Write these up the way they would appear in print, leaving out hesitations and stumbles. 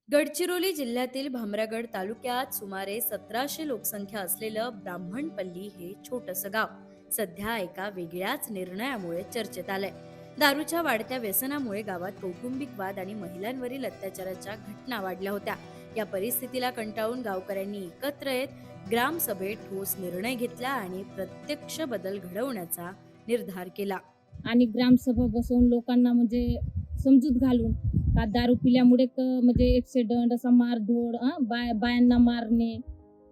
गडचिरोली जिल्ह्यातील भामरागड तालुक्यात सुमारे 1700 लोकसंख्या असलेलं ब्राह्मणपल्ली हे छोटंसं गाव सध्या एका वेगळ्याच निर्णयामुळे चर्चेत आलंय. दारूच्या वाढत्या व्यसनामुळे गावात कौटुंबिक वाद आणि महिलांवरील अत्याचाराच्या घटना वाढल्या होत्या. या परिस्थितीला कंटाळून गावकऱ्यांनी एकत्र येत ग्रामसभेत ठोस निर्णय घेतला आणि प्रत्यक्ष बदल घडवण्याचा निर्धार केला. आणि ग्रामसभा बसवून लोकांना म्हणजे समजूत घालून का दारू पिल्यामुळे म्हणजे ॲक्सिडेंट असा मारधोड बायांना मारणे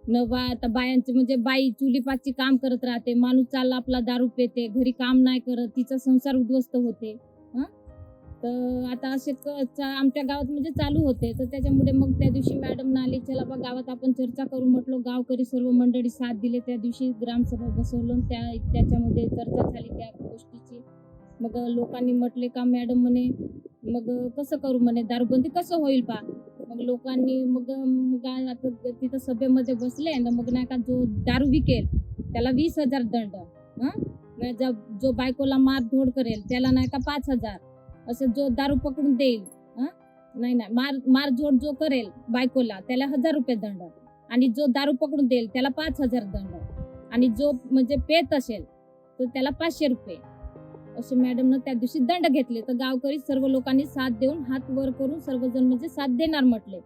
न बा आता बायांचे म्हणजे बाई चुलीपाची काम करत राहते, माणूस चालला आपला दारू पिते, घरी काम नाही करत, तिचा संसार उद्ध्वस्त होते. हं तर आता असे आमच्या गावात म्हणजे चालू होते. तर त्याच्यामुळे मग त्या दिवशी मॅडम आली, चला बा गावात आपण चर्चा करू म्हटलं. गावकरी सर्व मंडळी साथ दिले. त्या दिवशी ग्रामसभा बसवलं. त्याच्यामध्ये चर्चा झाली त्या गोष्टीची. मग लोकांनी म्हटले का मॅडम म्हणे मग कसं करू म्हणे, दारूबंदी कसं होईल पा. मग लोकांनी काय आता तिथं सभेमध्ये बसले ना, मग नाही का जो दारू विकेल त्याला 20,000 दंड. जो बायकोला मारधोड करेल त्याला नाही का 5,000. असं जो दारू पकडून देईल नाही नाही मारझोड जो करेल बायकोला त्याला 1,000 रुपये दंड. आणि जो दारू पकडून देईल त्याला 5,000 दंड. आणि जो म्हणजे पेत असेल तर त्याला 500 रुपये असे मॅडमनं त्या दिवशी दंड घेतले. तर गावकरी सर्व लोकांनी साथ देऊन हात वर करून सर्वजण म्हणजे साथ देणार म्हटले.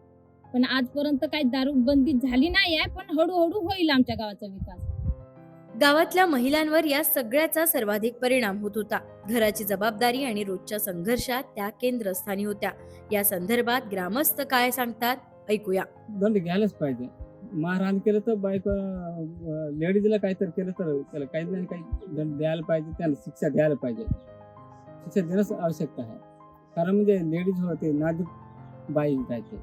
पण आजपर्यंत काही दारू बंदी झाली नाही आहे, पण हळूहळू होईल आमच्या गावाचा विकास. गावातल्या महिलांवर या सगळ्याचा सर्वाधिक परिणाम होत होता. घराची जबाबदारी आणि रोजच्या संघर्षात त्या केंद्रस्थानी होत्या. या संदर्भात ग्रामस्थ काय सांगतात ऐकूया. दंड घ्यायलाच पाहिजे. मारहाण केलं तर बायको लेडीजला काहीतरी केलं तर त्याला काही नाही काही दंड द्यायला पाहिजे, त्याला शिक्षा द्यायला पाहिजे. शिक्षा देणंच आवश्यकता आहे. कारण म्हणजे लेडीज होते नाजूक बाई काय ते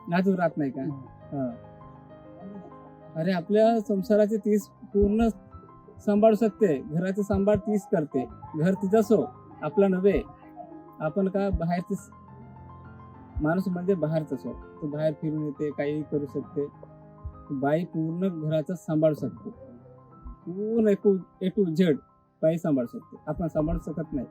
नाजूक राहत नाही का. हा. अरे आपल्या संसाराचे 30 पूर्ण सांभाळू शकते, घराचं सांभाळ 30 करते. घर तिचं असो आपला नव्हे. आपण का बाहेरचे माणूस म्हणजे बाहेरच असो, तो बाहेर फिरून येते, काही करू शकते. बाई पूर्ण घराचा सांभाळू शकते. पूर्ण ए टू झेड बाई सांभाळू शकते. आपण सांभाळू शकत नाही.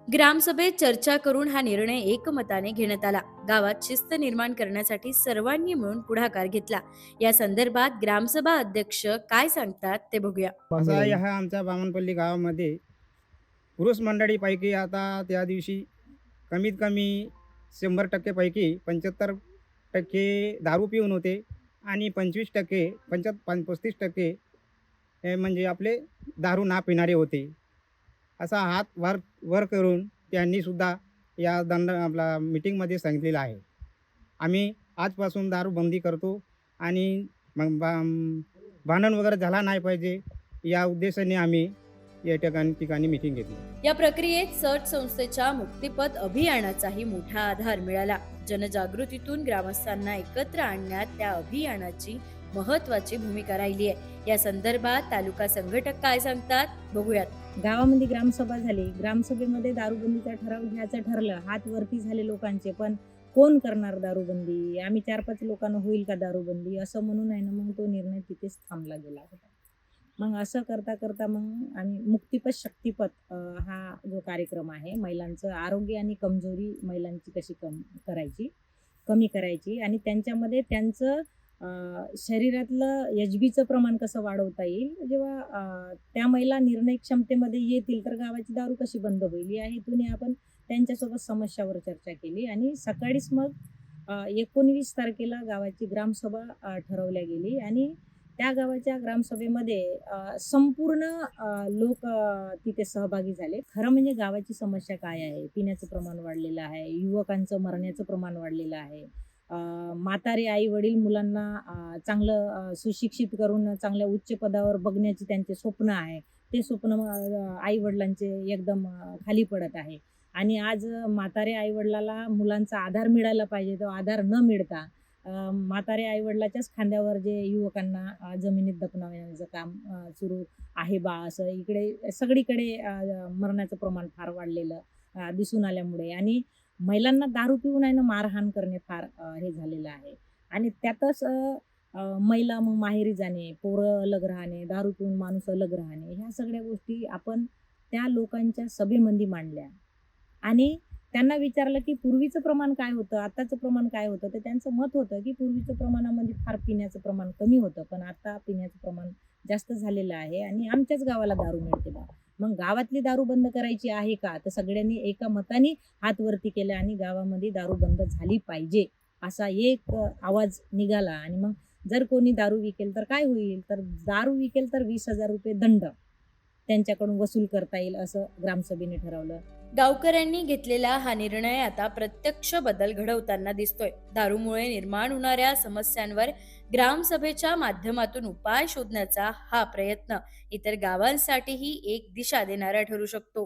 ग्रामसभेत चर्चा करून हा निर्णय एकमताने घेण्यात आला. गावात शिस्त निर्माण करण्यासाठी सर्वांनी मिळून पुढाकार घेतला. या संदर्भात ग्रामसभा अध्यक्ष काय सांगतात ते बघूया. असं आहे, ह्या आमच्या बामणपल्ली गावामध्ये पुरुष मंडळीपैकी आता त्या दिवशी कमीत कमी 100% पैकी 75% दारू पिऊन होते आणि 25% 35% हे म्हणजे आपले दारू ना पिणारे होते. असा हात वर वर करून त्यांनी सुद्धा या आपला मीटिंगमध्ये सांगितलेलं आहे. आम्ही आजपासून दारू बंदी करतो आणि मग भांडण वगैरे झाला नाही पाहिजे या उद्देशाने आम्ही या ठिकाणी मीटिंग घेतली. या प्रक्रियेत सट संस्थेच्या मुक्तिपथ अभियानाचाही मोठा आधार मिळाला. जनजागृतीतून ग्रामस्थांना एकत्र आणण्यात त्या अभियानाची महत्वाची भूमिका राहिली आहे. या संदर्भात तालुका संघटक काय सांगतात बघूयात. गावामध्ये ग्रामसभा झाली. ग्रामसभेमध्ये दारूबंदीचा ठराव घ्यायचं ठरलं. हात वरती झाले लोकांचे, पण कोण करणार दारूबंदी? आम्ही 4-5 लोकांना होईल का दारूबंदी असं म्हणून आहे ना, मग तो निर्णय तिथेच थांबला गेला होता. मग असं करता करता मग आम्ही मुक्तिपथ शक्तिपथ हा जो कार्यक्रम आहे, महिलांचं आरोग्य आणि कमजोरी महिलांची कशी कमी करायची आणि त्यांच्यामध्ये त्यांचं शरीरातलं HBचं प्रमाण कसं वाढवता येईल. जेव्हा त्या महिला निर्णय क्षमतेमध्ये येतील तर गावाची दारू कशी बंद होईल या हेतूने आपण त्यांच्यासोबत समस्यावर चर्चा केली. आणि सकाळीच मग 19 तारखेला गावाची ग्रामसभा ठरवल्या गेली आणि त्या गावाच्या ग्रामसभेमध्ये संपूर्ण लोक तिथे सहभागी झाले. खरं म्हणजे गावाची समस्या काय आहे? पिण्याचं प्रमाण वाढलेलं आहे, युवकांचं मरण्याचं प्रमाण वाढलेलं आहे, म्हातारे आई वडील मुलांना चांगलं सुशिक्षित करून चांगल्या उच्च पदावर बघण्याची त्यांचे स्वप्न आहे. ते स्वप्न आई वडिलांचे एकदम खाली पडत आहे. आणि आज म्हातारे आई वडिलाला मुलांचा आधार मिळायला पाहिजे, तो आधार न मिळता म्हातारे आई वडिलाच्याच खांद्यावर जे युवकांना जमिनीत दफनवण्याचं काम सुरू आहे बा, असं इकडे सगळीकडे मरणाचं प्रमाण फार वाढलेलं दिसून आल्यामुळे आणि महिलांना दारू पिऊन आहे ना मारहाण करणे फार हे झालेलं आहे. आणि त्यातच महिला मग माहेरी जाणे, पोरं अलग राहणे, दारू पिऊन माणूस अलग राहणे, ह्या सगळ्या गोष्टी आपण त्या लोकांच्या सभेमध्ये मांडल्या. आणि त्यांना विचारलं की पूर्वीचं प्रमाण काय होतं, आताचं प्रमाण काय होतं, तर त्यांचं मत होतं की पूर्वीचं प्रमाणामध्ये फार पिण्याचं प्रमाण कमी होतं, पण आता पिण्याचं प्रमाण जास्त झालेलं आहे आणि आमच्याच गावाला दारू मिळते बा. मग गावातली दारू बंद करायची आहे का? तर सगळ्यांनी एका मताने हात वरती केले आणि गावामध्ये दारू बंद झाली पाहिजे, असा एक आवाज निघाला. आणि मग जर कोणी दारू विकेल तर काय होईल? तर दारू विकेल तर 20,000 रुपये दंड त्यांच्याकडून वसूल करता येईल, असं ग्रामसभेने ठरवलं. गावकऱ्यांनी घेतलेला हा निर्णय आता प्रत्यक्ष बदल घडवताना दिसतोय. दारूमुळे निर्माण होणाऱ्या समस्यांवर ग्रामसभेच्या माध्यमातून उपाय शोधण्याचा हा प्रयत्न इतर गावांसाठीही एक दिशा देणारा ठरू शकतो.